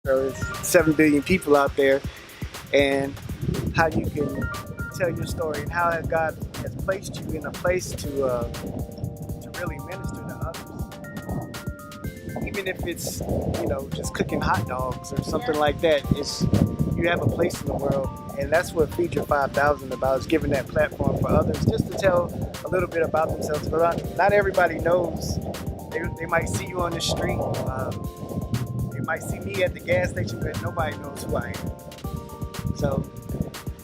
There's 7 billion people out there, and how you can tell your story and how God has placed you in a place to really minister to others. Even if it's, just cooking hot dogs or something like that, you have a place in the world, and that's what Feature 5000 about, is giving that platform for others just to tell a little bit about themselves. But not everybody knows. They might see you on the street. They might see me at the gas station, but nobody knows who I am. So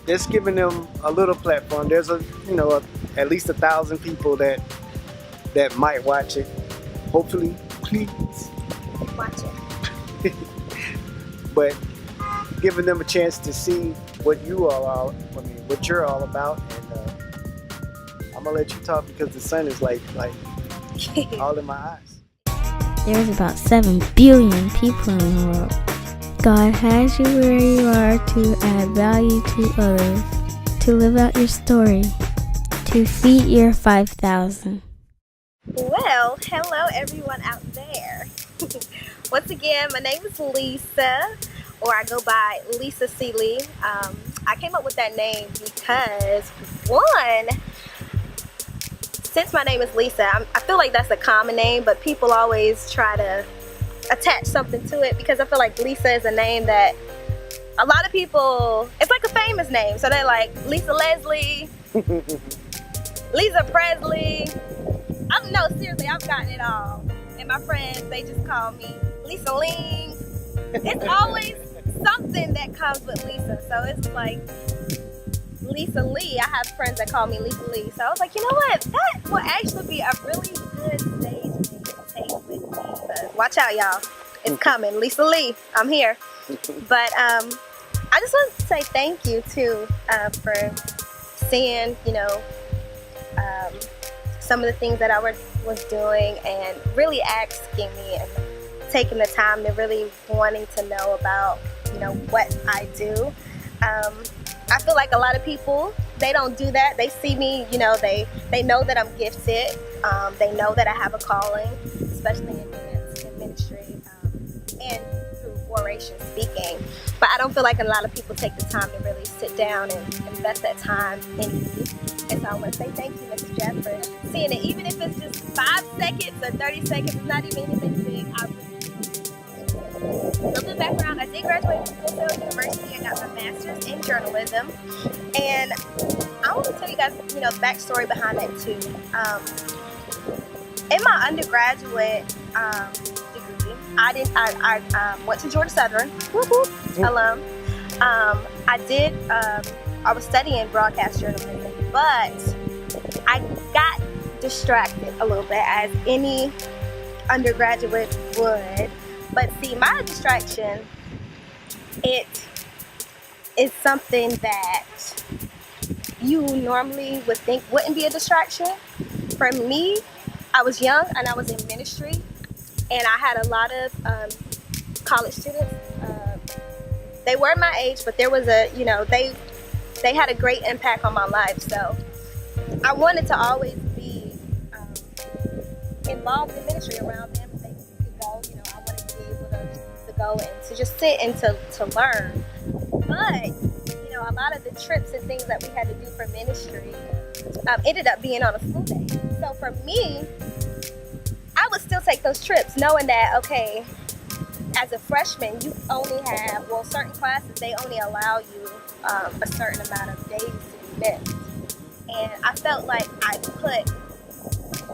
just giving them a little platform. There's at least 1,000 people that might watch it. Hopefully, please watch it. But giving them a chance to see what you're all about, and I'm gonna let you talk because the sun is like all in my eyes. There's about 7 billion people in the world. God has you where you are to add value to others, to live out your story, to feed your 5,000. Well, hello everyone out there. Once again, my name is Lisa, or I go by Lisa Seeley. I came up with that name because, one, since my name is Lisa, I feel like that's a common name, but people always try to attach something to it, because I feel like Lisa is a name that a lot of people, it's like a famous name. So they're like Lisa Leslie, Lisa Presley. No, seriously, I've gotten it all. And my friends, they just call me Lisa Ling. It's always something that comes with Lisa. So it's like Lisa Lee. I have friends that call me Lisa Lee. So I was like, you know what? That will actually be a really good stage name to take with me. But watch out, y'all. It's coming. Lisa Lee. I'm here. But I just want to say thank you, too, for seeing, some of the things that I was doing, and really asking me and taking the time to really wanting to know about, what I do. I feel like a lot of people, they don't do that. They see me, they know that I'm gifted. They know that I have a calling, especially in dance and ministry, and through oration speaking. But I don't feel like a lot of people take the time to really sit down and invest that time in me. And so I want to say thank you, Mr. Jeff, for seeing it. Even if it's just 5 seconds or 30 seconds, it's not even anything big. A little bit of background, I did graduate from Full Sail University. I got my master's in journalism. And I want to tell you guys, the backstory behind that too. In my undergraduate degree, I went to Georgia Southern, alum. I was studying broadcast journalism, but I got distracted a little bit, as any undergraduate would. But see, my distraction, it is something that you normally would think wouldn't be a distraction. For me, I was young and I was in ministry, and I had a lot of college students. They were my age, but there was they had a great impact on my life. So I wanted to always be involved in ministry around them. They could go, I wanted to be able to go and to just sit and to learn. But, a lot of the trips and things that we had to do for ministry ended up being on a school day. So for me, I would still take those trips knowing that, okay, as a freshman, you only have, certain classes, they only allow you a certain amount of days to be missed. And I felt like I put,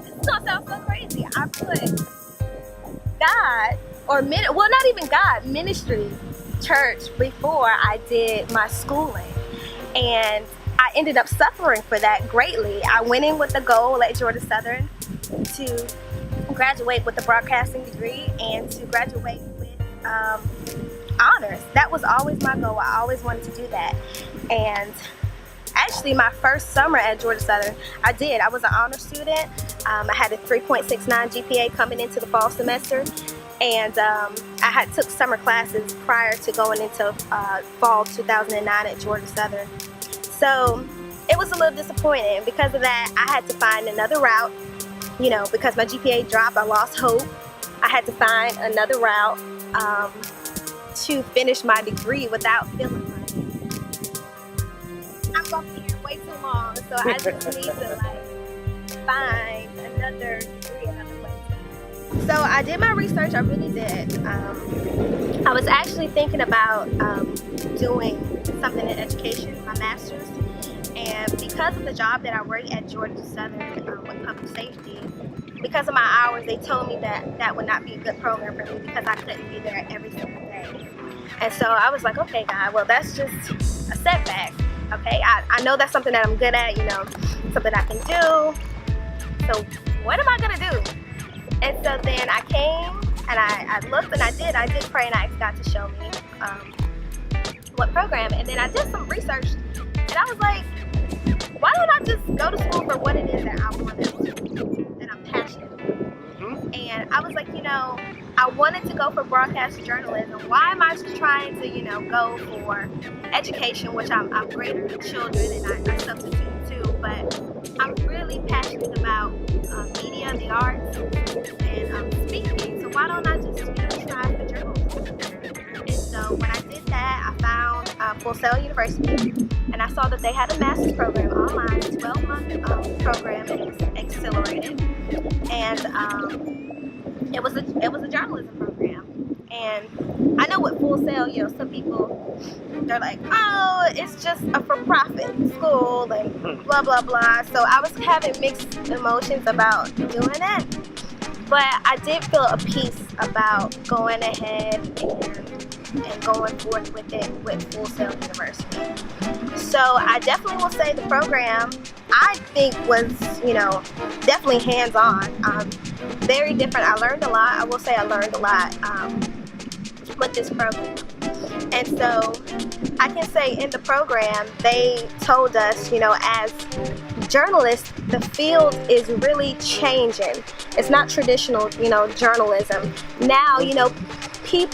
this is gonna sound so crazy, I put God, not even God, ministry, church before I did my schooling. And I ended up suffering for that greatly. I went in with the goal at Georgia Southern to graduate with a broadcasting degree and to graduate with honors. That was always my goal. I always wanted to do that. And actually, my first summer at Georgia Southern, I was an honor student. I had a 3.69 GPA coming into the fall semester. And I took summer classes prior to going into fall 2009 at Georgia Southern. So it was a little disappointing. Because of that, I had to find another route. Because my GPA dropped, I lost hope. I had to find another route. to finish my degree without feeling like I'm gonna be here way too long. So I just need to like find another degree, another way. So I did my research. I really did. I was actually thinking about doing something in education, my master's. And because of the job that I work at Georgia Southern with public safety, because of my hours, they told me that that would not be a good program for me because I couldn't be there every single day. And so I was like, okay, God, well, that's just a setback. Okay, I know that's something that I'm good at, you know, something I can do. So what am I gonna do? And so then I came and I looked and I did pray and I asked God to show me what program. And then I did some research and I was like, why don't I just go to school for what it is that I want to do, that I'm passionate about? And I was like, you know, I wanted to go for broadcast journalism. Why am I trying to, you know, go for education, which I'm great at children and I substitute too, but I'm really passionate about media, the arts, and speaking. So why don't I just, you know, try for journalism? And so when I did that, I found Full Sail University, and I saw that they had a master's program online, 12-month program, and it was accelerated, and it was a journalism program. And I know with Full Sail, you know, some people, they're like, oh, it's just a for-profit school and blah blah blah. So I was having mixed emotions about doing it, but I did feel a peace about going ahead and going forth with it with Full Sail University. So I definitely will say the program, I think, was, you know, definitely hands-on, very different. I learned a lot. I will say I learned a lot with this program. And so I can say in the program, they told us, you know, as journalists, the field is really changing. It's not traditional, you know, journalism. Now, you know,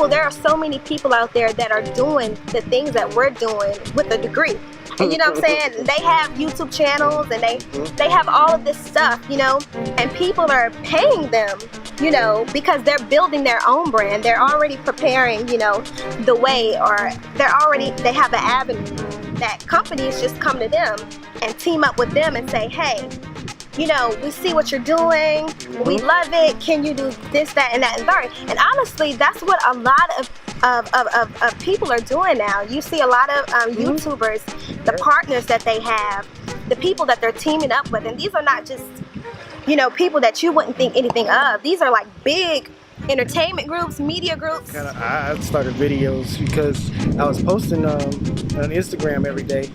there are so many people out there that are doing the things that we're doing with a degree. And you know what I'm saying? They have YouTube channels and they have all of this stuff, you know, and people are paying them, you know, because they're building their own brand. They're already preparing, you know, the way, or they have an avenue that companies just come to them and team up with them and say, hey, you know, we see what you're doing, we love it, can you do this, that, and that, and third? And honestly, that's what a lot of people are doing now. You see a lot of YouTubers, the partners that they have, the people that they're teaming up with, and these are not just, you know, people that you wouldn't think anything of. These are like big entertainment groups, media groups. I started videos because I was posting on Instagram every day,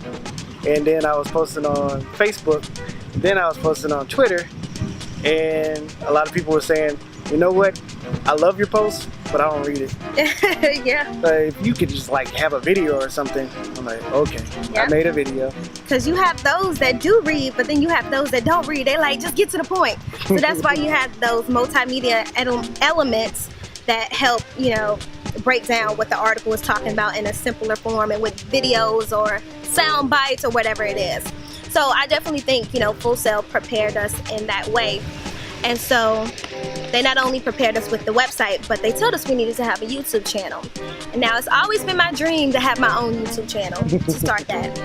and then I was posting on Facebook, then I was posting on Twitter, and a lot of people were saying, you know what, I love your posts, but I don't read it. Yeah. If you could just like have a video or something, I'm like, okay, yep. I made a video. Because you have those that do read, but then you have those that don't read. They like, just get to the point. So that's why you have those multimedia elements that help, you know, break down what the article is talking about in a simpler form and with videos or sound bites or whatever it is. So I definitely think, you know, Full Sail prepared us in that way. And so they not only prepared us with the website, but they told us we needed to have a YouTube channel. And now it's always been my dream to have my own YouTube channel, to start that.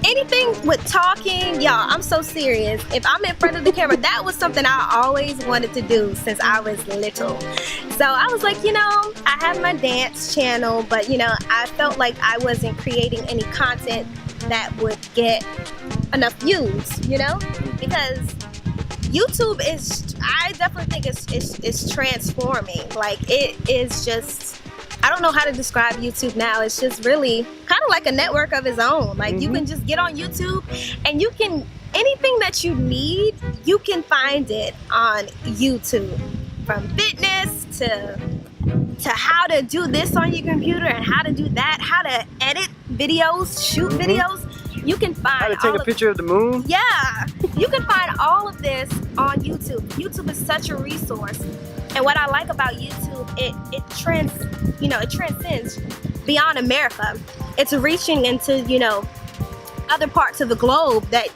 Anything with talking, y'all, I'm so serious. If I'm in front of the camera, that was something I always wanted to do since I was little. So I was like, you know, I have my dance channel, but you know, I felt like I wasn't creating any content that would get enough views, you know, because YouTube is, I definitely think it's transforming. Like, it is just, I don't know how to describe YouTube now. It's just really kind of like a network of its own. Like, you can just get on YouTube and you can, anything that you need, you can find it on YouTube. From fitness to how to do this on your computer and how to do that, how to edit videos, shoot videos. You can find how to take a picture of the moon. Yeah, you can find all of this on YouTube. YouTube is such a resource, and what I like about YouTube, it transcends beyond America. It's reaching into, you know, other parts of the globe that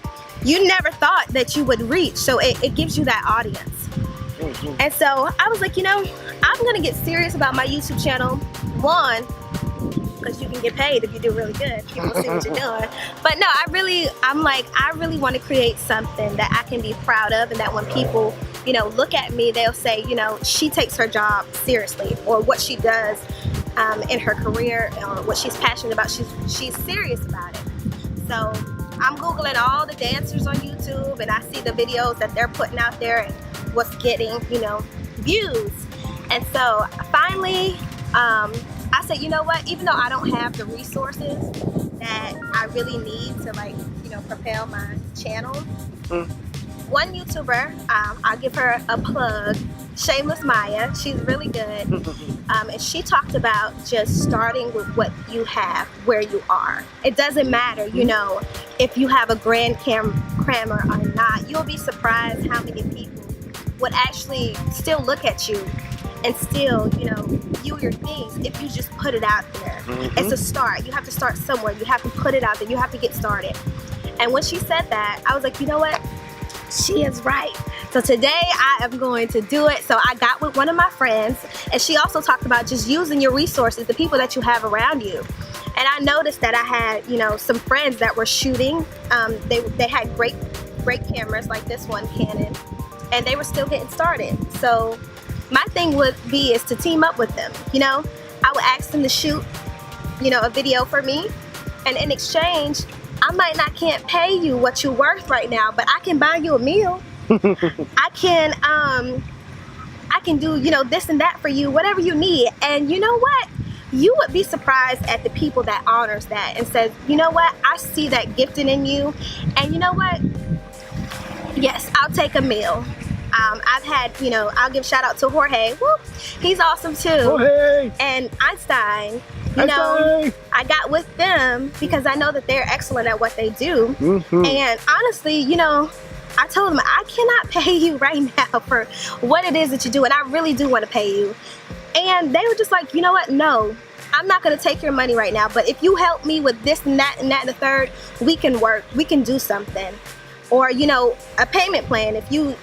you never thought that you would reach. So it gives you that audience. And so I was like, you know, I'm gonna get serious about my YouTube channel. One, because you can get paid if you do really good. People see what you're doing. But no, I really want to create something that I can be proud of, and that when people, you know, look at me, they'll say, you know, she takes her job seriously, or what she does in her career, or what she's passionate about, she's serious about it. So I'm Googling all the dancers on YouTube, and I see the videos that they're putting out there and what's getting, you know, views. And so finally, I said, you know what, even though I don't have the resources that I really need to, like, you know, propel my channel, one YouTuber, I'll give her a plug, Shameless Maya, she's really good, and she talked about just starting with what you have, where you are. It doesn't matter, you know, if you have a grand camera or not. You'll be surprised how many people would actually still look at you and still, you know, view your things if you just put it out there. It's a start. You have to start somewhere. You have to put it out there. You have to get started. And when she said that, I was like, you know what? She is right. So today I am going to do it. So I got with one of my friends, and she also talked about just using your resources, the people that you have around you. And I noticed that I had, you know, some friends that were shooting. They had great cameras like this one, Canon, and they were still getting started. So my thing would be is to team up with them. You know, I would ask them to shoot, you know, a video for me, and in exchange, I can't pay you what you're worth right now, but I can buy you a meal. I can do, you know, this and that for you, whatever you need. And you know what? You would be surprised at the people that honors that and says, you know what? I see that gifting in you, and you know what? Yes, I'll take a meal. I've had, you know, I'll give shout out to Jorge. Whoop, he's awesome too. Jorge. And Einstein. You know, I got with them because I know that they're excellent at what they do. And honestly, you know, I told them I cannot pay you right now for what it is that you do, and I really do want to pay you. And they were just like, you know what? No, I'm not going to take your money right now, but if you help me with this and that and that and the third, we can work. We can do something. Or, you know, a payment plan. If you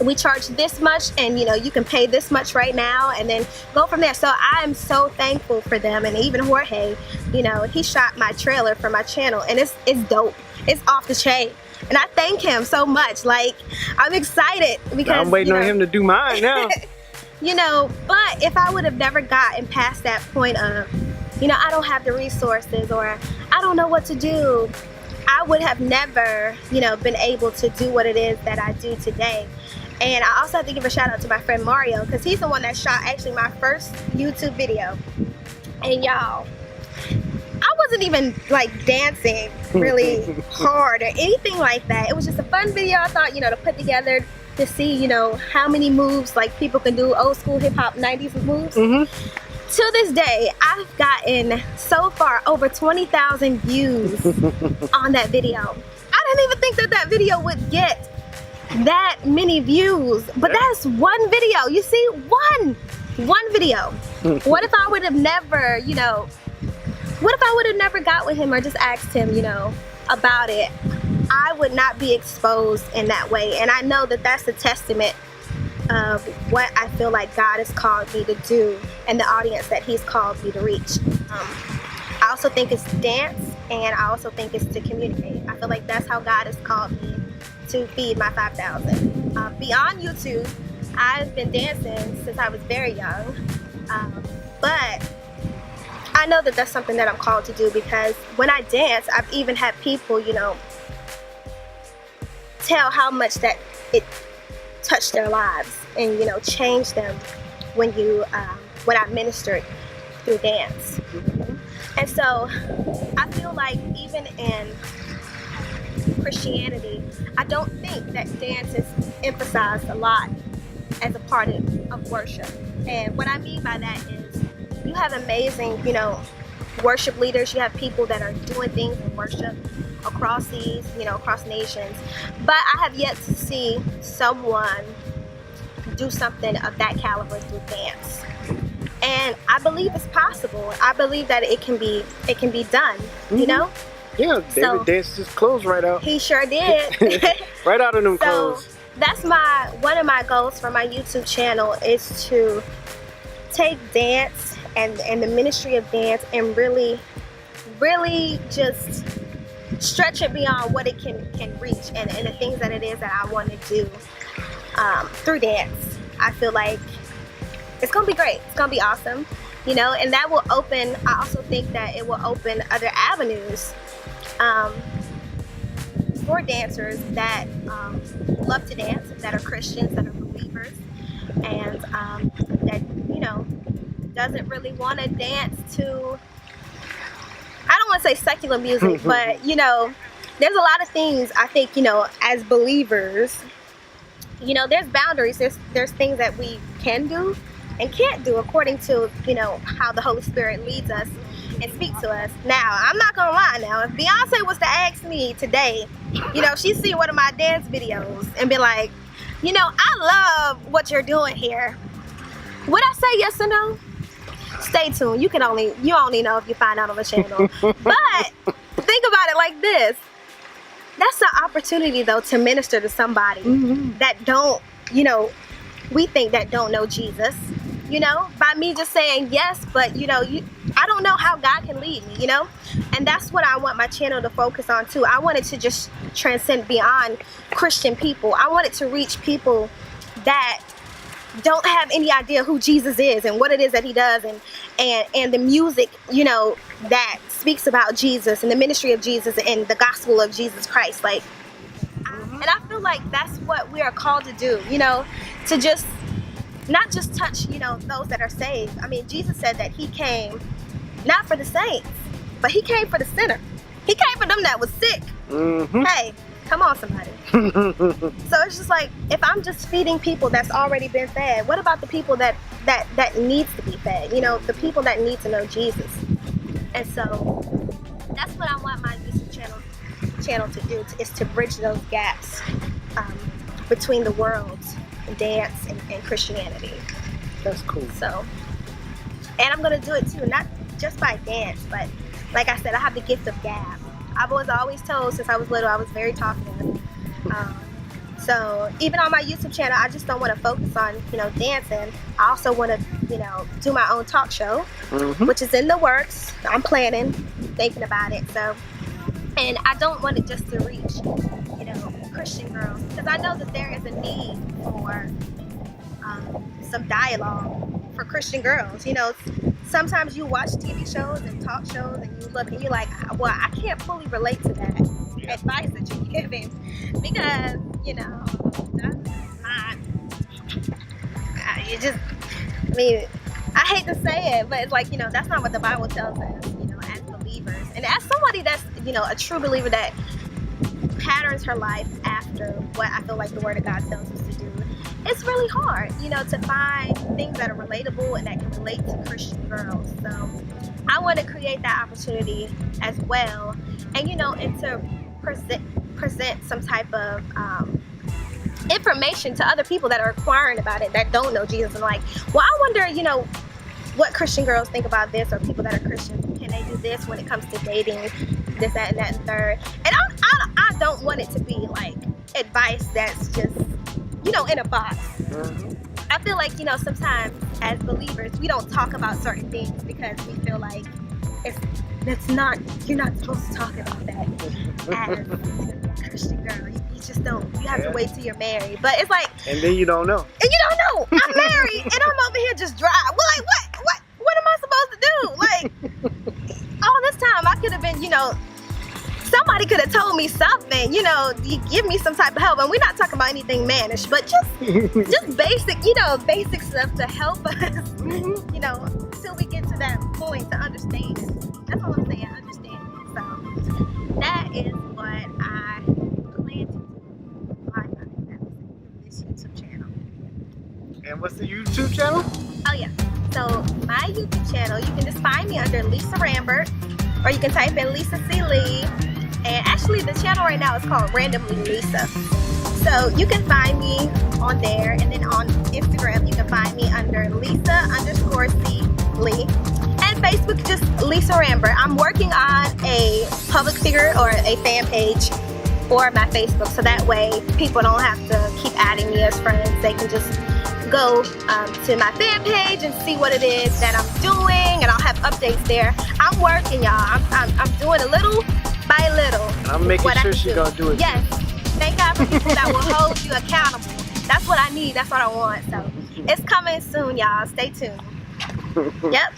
we charge this much, and you know, you can pay this much right now, and then go from there. So I'm so thankful for them. And even Jorge, you know, he shot my trailer for my channel, and it's dope. It's off the chain, and I thank him so much. Like, I'm excited because I'm waiting on him to do mine now. You know, but if I would have never gotten past that point of, you know, I don't have the resources, or I don't know what to do, I would have never, you know, been able to do what it is that I do today. And I also have to give a shout out to my friend Mario, because he's the one that shot actually my first YouTube video. And y'all, I wasn't even like dancing really hard or anything like that. It was just a fun video, I thought, you know, to put together to see, you know, how many moves like people can do, old school hip hop 90s moves. To this day, I've gotten so far over 20,000 views on that video. I didn't even think that that video would get that many views, but that's one video. You see, one video. What if I would have never, you know, what if I would have never got with him or just asked him, you know, about it? I would not be exposed in that way. And I know that that's a testament of what I feel like God has called me to do and the audience that he's called me to reach. I also think it's dance, and I also think it's to communicate. I feel like that's how God has called me to feed my 5,000. Beyond YouTube, I've been dancing since I was very young, but I know that that's something that I'm called to do, because when I dance, I've even had people, you know, tell how much that it touched their lives and, you know, changed them when I ministered through dance. And so I feel like even in Christianity, I don't think that dance is emphasized a lot as a part of worship. And what I mean by that is, you have amazing, you know, worship leaders. You have people that are doing things in worship across these, you know, across nations. But I have yet to see someone do something of that caliber through dance. And I believe it's possible. I believe that it can be done, you know? Yeah, David danced his clothes right out. He sure did. Right out of them clothes. That's one of my goals for my YouTube channel, is to take dance and the ministry of dance, and really just stretch it beyond what it can reach, and the things that it is that I want to do through dance. I feel like it's gonna be great. It's gonna be awesome, you know, and that will open. I also think that it will open other avenues for dancers that love to dance, that are Christians, that are believers, and that, you know, doesn't really want to dance to, I don't want to say secular music, but, you know, there's a lot of things I think, you know, as believers, you know, there's boundaries, there's things that we can do and can't do according to, you know, how the Holy Spirit leads us and speaks to us. Now, I'm not gonna lie, now, if Beyonce was to ask me today, you know, she'd see one of my dance videos and be like, you know, I love what you're doing here. Would I say yes or no? Stay tuned. You only know if you find out on the channel. But think about it like this. That's an opportunity, though, to minister to somebody that don't, you know, we think that don't know Jesus, you know, by me just saying yes, but, you know, I don't know how God can lead me, you know, and that's what I want my channel to focus on, too. I want it to just transcend beyond Christian people. I want it to reach people that don't have any idea who Jesus is and what it is that he does, and the music, you know, that speaks about Jesus and the ministry of Jesus and the gospel of Jesus Christ. Like, and I feel like that's what we are called to do, you know, to just not just touch, you know, those that are saved. I mean, Jesus said that he came not for the saints, but he came for the sinner. He came for them that was sick. Hey, come on, somebody. So it's just like, if I'm just feeding people that's already been fed, what about the people that needs to be fed? You know, the people that need to know Jesus. And so that's what I want my YouTube channel to do, is to bridge those gaps between the worlds, dance and Christianity. That's cool. So, and I'm gonna do it too, not just by dance, but like I said, I have the gift of gab. I was always told since I was little I was very talkative. So even on my YouTube channel, I just don't want to focus on, you know, dancing. I also want to, you know, do my own talk show, which is in the works. I'm planning, thinking about it. So, and I don't want it just to reach, you know, Christian girls, because I know that there is a need for some dialogue for Christian girls. You know, sometimes you watch TV shows and talk shows and you look and you're like, well, I can't fully relate to that advice that you're giving, because, you know, that's not, you just, I mean, I hate to say it, but it's like, you know, that's not what the Bible tells us, you know, as believers. And as somebody that's, you know, a true believer that patterns her life after what I feel like the Word of God tells us to do, it's really hard, you know, to find things that are relatable and that can relate to Christian girls. So I want to create that opportunity as well, and, you know, and to present some type of information to other people that are inquiring about it, that don't know Jesus, and like, well, I wonder, you know, what Christian girls think about this, or people that are Christians, can they do this when it comes to dating, this, that, and that, and third. And I don't want it to be like advice that's just, you know, in a box. I feel like, you know, sometimes as believers, we don't talk about certain things because we feel like you're not supposed to talk about that as a Christian girl. You just don't. You have to wait till you're married. But it's like, and then you don't know. And you don't know. I'm married and I'm over here just dry. Well, like, what am I supposed to do? Like, all this time I could have been, you know, somebody could have told me something, you know, you give me some type of help. And we're not talking about anything mannish, but just basic, you know, basic stuff to help us, you know, till we get to that point to understand. That's all I'm saying, understand. So that is what I plan to do on this YouTube channel. And what's the YouTube channel? Oh yeah, so my YouTube channel, you can just find me under Lisa Rambert, or you can type in Lisa C. Lee. And actually the channel right now is called Randomly Lisa. So you can find me on there, and then on Instagram you can find me under Lisa_C. Lee. And Facebook, just Lisa Rambert. I'm working on a public figure or a fan page for my Facebook, so that way people don't have to keep adding me as friends. They can just go to my fan page and see what it is that I'm doing, and I'll have updates there. I'm working, y'all. I'm doing a little by little. I'm making sure she's gonna do it. Yes. Thank God for people that will hold you accountable. That's what I need. That's what I want. So it's coming soon, y'all. Stay tuned. Yep.